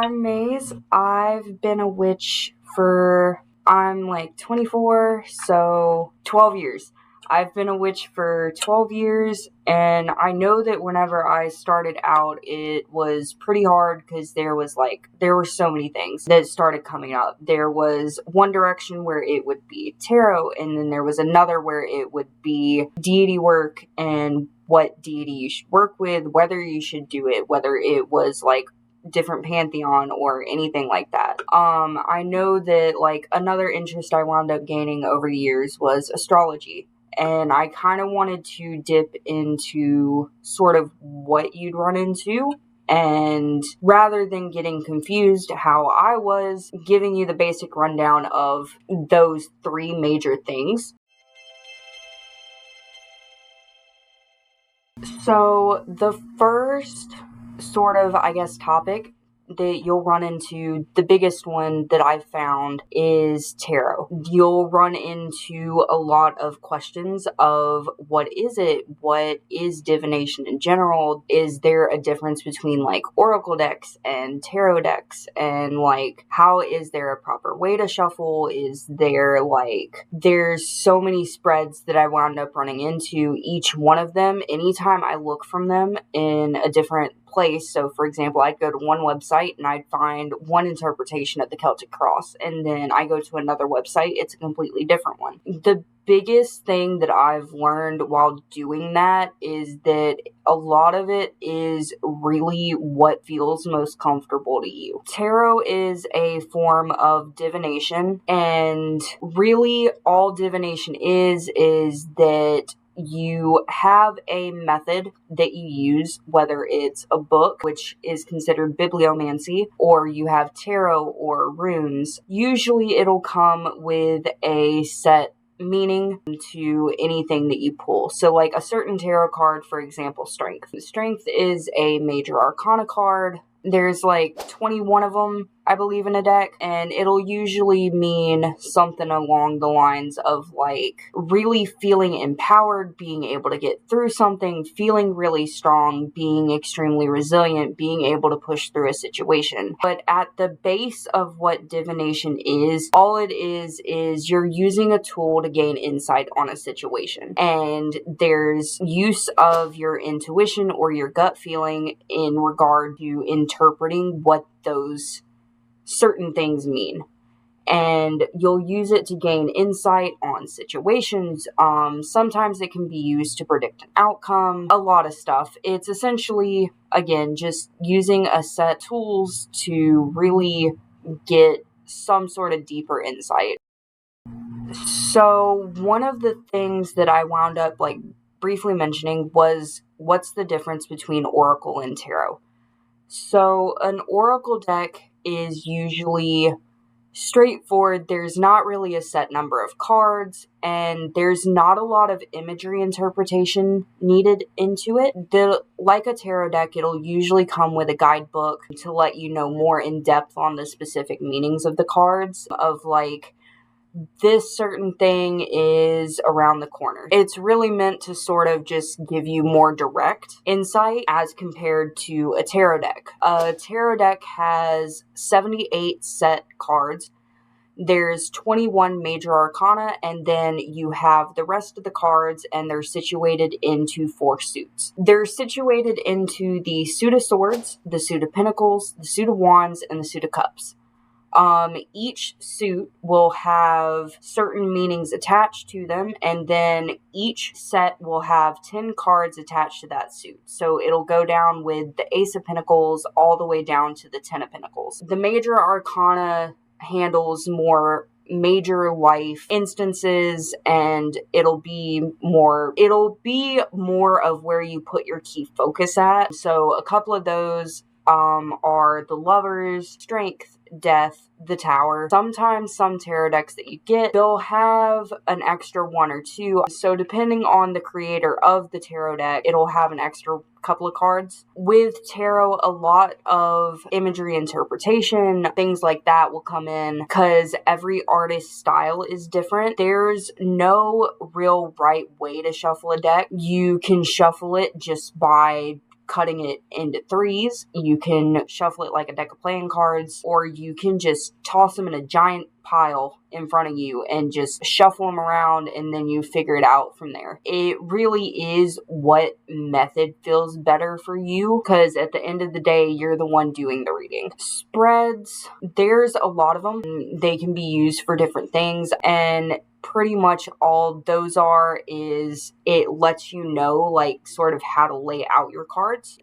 I'm Maze. I've been a witch for, I'm like 24, so 12 years. I've been a witch for 12 years, and I know that whenever I started out, it was pretty hard because there were so many things that started coming up. There was one direction where it would be tarot, and then there was another where it would be deity work and what deity you should work with, whether you should do it, whether it was like different pantheon or anything like that. I know that like another interest I wound up gaining over the years was astrology. And I kind of wanted to dip into sort of what you'd run into. And rather than getting confused how I was, giving you the basic rundown of those three major things. So the first sort of, I guess, topic that you'll run into, the biggest one that I've found is tarot. You'll run into a lot of questions of what is it? What is divination in general? Is there a difference between like oracle decks and tarot decks? And like, how is there a proper way to shuffle? Is there like, there's so many spreads that I wound up running into. Each one of them, anytime I look from them in a different place. So for example, I'd go to one website and I'd find one interpretation of the Celtic cross, and then I go to another website, it's a completely different one. The biggest thing that I've learned while doing that is that a lot of it is really what feels most comfortable to you. Tarot is a form of divination, and really all divination is that you have a method that you use, whether it's a book, which is considered bibliomancy, or you have tarot or runes. Usually it'll come with a set meaning to anything that you pull. So like a certain tarot card, for example, strength. Strength is a major arcana card. There's like 21 of them, I believe, in a deck, and it'll usually mean something along the lines of like really feeling empowered, being able to get through something, feeling really strong, being extremely resilient, being able to push through a situation. But at the base of what divination is, all it is you're using a tool to gain insight on a situation. And there's use of your intuition or your gut feeling in regard to interpreting what those certain things mean. And you'll use it to gain insight on situations. Sometimes it can be used to predict an outcome, a lot of stuff. It's essentially, again, just using a set of tools to really get some sort of deeper insight. So one of the things that I wound up like briefly mentioning was what's the difference between oracle and tarot. So an oracle deck is usually straightforward. There's not really a set number of cards, and there's not a lot of imagery interpretation needed into it. Like a tarot deck, it'll usually come with a guidebook to let you know more in depth on the specific meanings of the cards, of like, this certain thing is around the corner. It's really meant to sort of just give you more direct insight as compared to a tarot deck. A tarot deck has 78 set cards. There's 21 major arcana, and then you have the rest of the cards, and they're situated into 4 suits. They're situated into the suit of swords, the suit of pentacles, the suit of wands, and the suit of cups. Each suit will have certain meanings attached to them, and then each set will have 10 cards attached to that suit. So it'll go down with the Ace of Pentacles all the way down to the 10 of Pentacles. The major arcana handles more major life instances, and it'll be more of where you put your key focus at. So a couple of those are the Lovers, Strength, Death, the Tower. Sometimes some tarot decks that you get, they'll have an extra 1 or 2. So depending on the creator of the tarot deck, it'll have an extra couple of cards. With tarot, a lot of imagery interpretation, things like that will come in because every artist's style is different. There's no real right way to shuffle a deck. You can shuffle it just by cutting it into threes. You can shuffle it like a deck of playing cards, or you can just toss them in a giant pile in front of you and just shuffle them around, and then you figure it out from there. It really is what method feels better for you, because at the end of the day, you're the one doing the reading. Spreads, there's a lot of them. They can be used for different things, and pretty much all those are is it lets you know like sort of how to lay out your cards.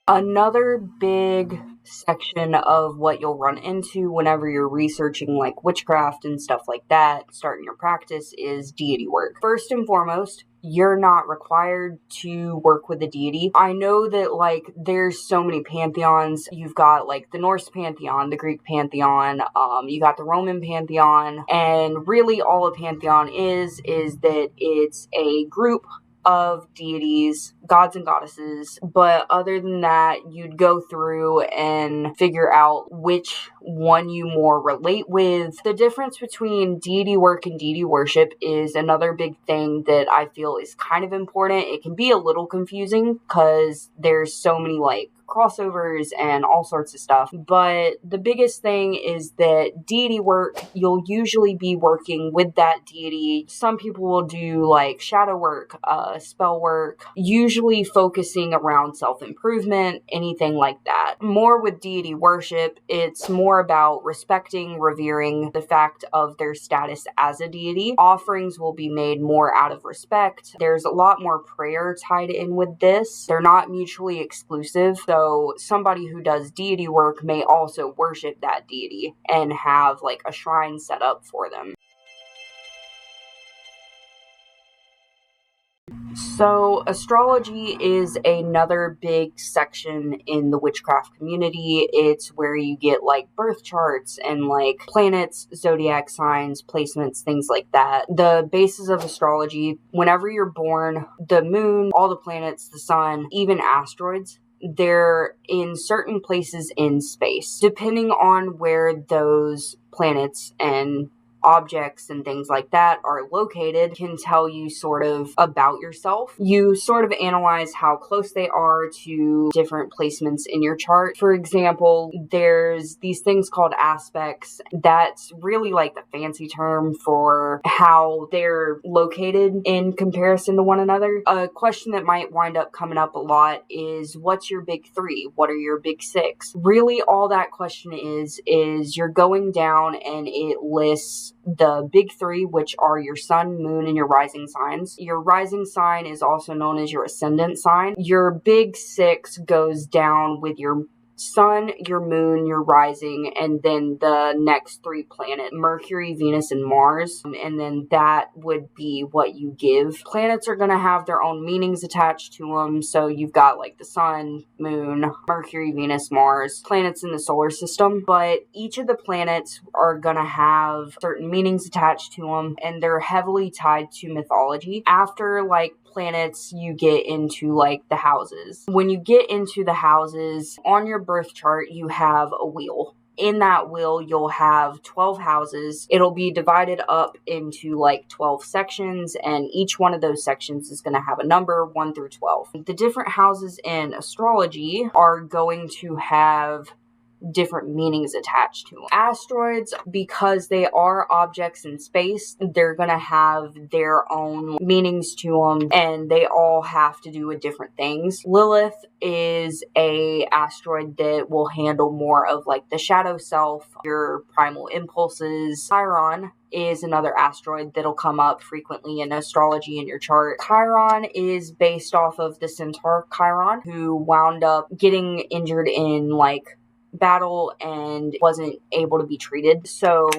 Another big section of what you'll run into whenever you're researching like witchcraft and stuff like that, starting your practice, is deity work. First and foremost, you're not required to work with a deity. I know that like there's so many pantheons. You've got like the Norse pantheon, the Greek pantheon, you got the Roman pantheon, and really all a pantheon is that it's a group of deities, gods and goddesses, but other than that, you'd go through and figure out which one you more relate with. The difference between deity work and deity worship is another big thing that I feel is kind of important. It can be a little confusing because there's so many like crossovers and all sorts of stuff, but the biggest thing is that deity work, you'll usually be working with that deity. Some people will do like shadow work, spell work, usually focusing around self-improvement, anything like that. More with deity worship, it's more about respecting, revering the fact of their status as a deity. Offerings will be made more out of respect. There's a lot more prayer tied in with this. They're not mutually exclusive, so somebody who does deity work may also worship that deity and have like a shrine set up for them. So, astrology is another big section in the witchcraft community. It's where you get like birth charts and like planets, zodiac signs, placements, things like that. The basis of astrology, whenever you're born, the moon, all the planets, the sun, even asteroids, they're in certain places in space. Depending on where those planets and objects and things like that are located can tell you sort of about yourself. You sort of analyze how close they are to different placements in your chart. For example, there's these things called aspects. That's really like the fancy term for how they're located in comparison to one another. A question that might wind up coming up a lot is, what's your big three? What are your big six? Really, all that question is you're going down and it lists the big three, which are your sun, moon, and your rising signs. Your rising sign is also known as your ascendant sign. Your big six goes down with your sun, your moon, your rising, and then the next three planets, Mercury, Venus, and Mars. And then that would be what you give. Planets are going to have their own meanings attached to them. So you've got like the sun, moon, Mercury, Venus, Mars, planets in the solar system. But each of the planets are going to have certain meanings attached to them, and they're heavily tied to mythology. After like planets, you get into like the houses. When you get into the houses, on your birth chart, you have a wheel. In that wheel, you'll have 12 houses. It'll be divided up into like 12 sections, and each one of those sections is going to have a number 1 through 12. The different houses in astrology are going to have different meanings attached to them. Asteroids, because they are objects in space, they're gonna have their own meanings to them, and they all have to do with different things. Lilith is a asteroid that will handle more of like the shadow self, your primal impulses. Chiron is another asteroid that'll come up frequently in astrology in your chart. Chiron is based off of the centaur Chiron, who wound up getting injured in like battle and wasn't able to be treated. So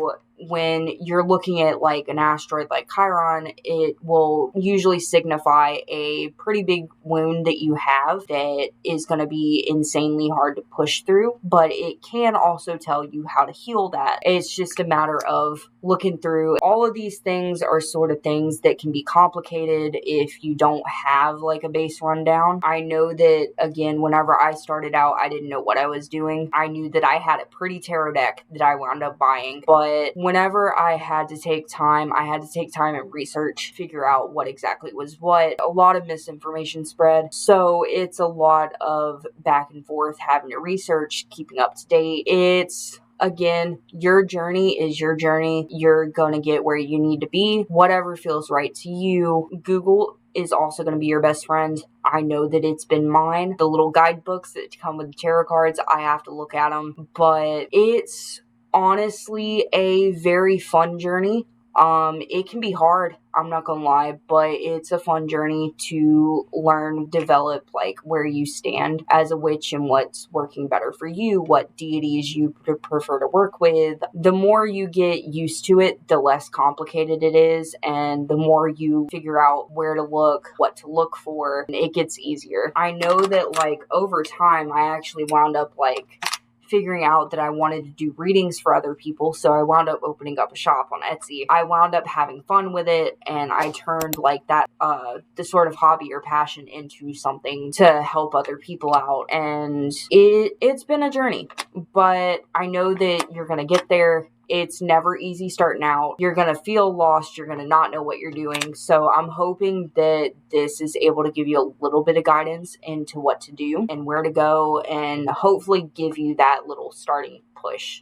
when you're looking at like an asteroid like Chiron, it will usually signify a pretty big wound that you have that is going to be insanely hard to push through, but it can also tell you how to heal that. It's just a matter of looking through. All of these things are sort of things that can be complicated if you don't have like a base rundown. I know that, again, whenever I started out, I didn't know what I was doing. I knew that I had a pretty tarot deck that I wound up buying, but whenever I had to take time and research, figure out what exactly was what. A lot of misinformation spread, so it's a lot of back and forth, having to research, keeping up to date. It's, again, your journey is your journey. You're going to get where you need to be, whatever feels right to you. Google is also going to be your best friend. I know that it's been mine. The little guidebooks that come with the tarot cards, I have to look at them, but it's honestly a very fun journey. It can be hard, I'm not gonna lie, but it's a fun journey to learn, develop, like, where you stand as a witch and what's working better for you, what deities you prefer to work with. The more you get used to it, the less complicated it is, and the more you figure out where to look, what to look for, it gets easier. I know that, like, over time, I actually wound up, like, figuring out that I wanted to do readings for other people, so I wound up opening up a shop on Etsy. I wound up having fun with it, and I turned, like, that the sort of hobby or passion into something to help other people out, and it's been a journey, but I know that you're gonna get there. It's never easy starting out. You're going to feel lost. You're going to not know what you're doing. So I'm hoping that this is able to give you a little bit of guidance into what to do and where to go, and hopefully give you that little starting push.